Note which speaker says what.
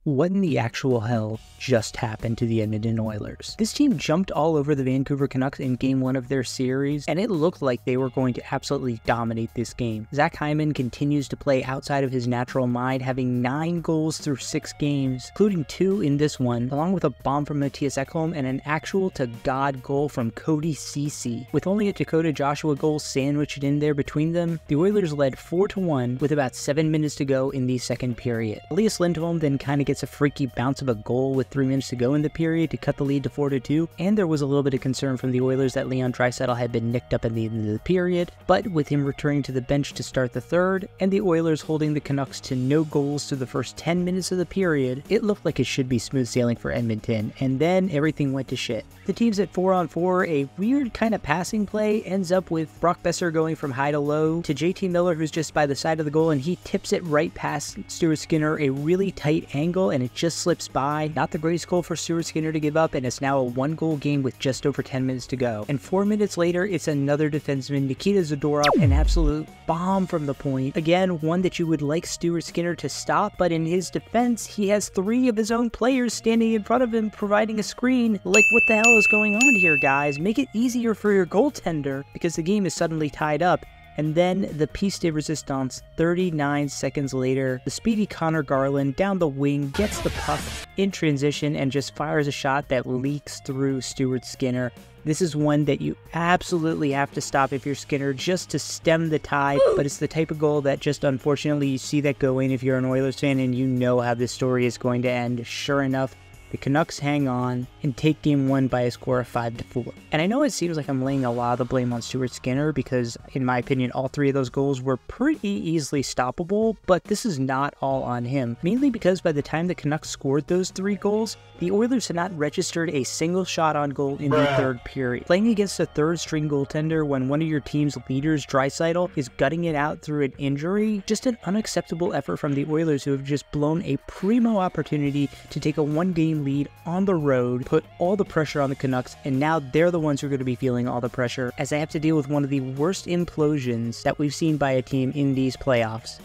Speaker 1: What in the actual hell just happened to the Edmonton Oilers? This team jumped all over the Vancouver Canucks in Game 1 of their series, and it looked like they were going to absolutely dominate this game. Zach Hyman continues to play outside of his natural mind, having 9 goals through 6 games, including 2 in this one, along with a bomb from Mattias Ekholm and an actual-to-God goal from Cody Ceci. With only a Dakota Joshua goal sandwiched in there between them, the Oilers led 4-1 with about 7 minutes to go in the second period. Elias Lindholm then kind of gets a freaky bounce of a goal with 3 minutes to go in the period to cut the lead to 4-2, and there was a little bit of concern from the Oilers that Leon Draisaitl had been nicked up at the end of the period, but with him returning to the bench to start the third, and the Oilers holding the Canucks to no goals through the first 10 minutes of the period, it looked like it should be smooth sailing for Edmonton, and then everything went to shit. The team's at 4-on-4, a weird kind of passing play ends up with Brock Besser going from high to low to JT Miller, who's just by the side of the goal, and he tips it right past Stuart Skinner, a really tight angle, and it just slips by. Not the greatest goal for Stuart Skinner to give up, and it's now a 1-goal game with just over 10 minutes to go. And 4 minutes later, it's another defenseman, Nikita Zadorov, an absolute bomb from the point. Again, one that you would like Stuart Skinner to stop, but in his defense, he has 3 of his own players standing in front of him, providing a screen. Like, what the hell is going on here, guys? Make it easier for your goaltender, because the game is suddenly tied up. And then the piece de resistance, 39 seconds later, the speedy Connor Garland down the wing gets the puck in transition and just fires a shot that leaks through Stuart Skinner. This is one that you absolutely have to stop if you're Skinner, just to stem the tide, but it's the type of goal that just unfortunately you see that go in if you're an Oilers fan and you know how this story is going to end. Sure enough, the Canucks hang on and take Game 1 by a score of 5-4. And I know it seems like I'm laying a lot of the blame on Stuart Skinner because, in my opinion, all 3 of those goals were pretty easily stoppable, but this is not all on him. Mainly because by the time the Canucks scored those 3 goals, the Oilers had not registered a single shot on goal in the third period. Playing against a third-string goaltender when one of your team's leaders, Draisaitl, is gutting it out through an injury, just an unacceptable effort from the Oilers, who have just blown a primo opportunity to take a 1-game lead on the road, put all the pressure on the Canucks, and now they're the ones who are going to be feeling all the pressure as they have to deal with one of the worst implosions that we've seen by a team in these playoffs.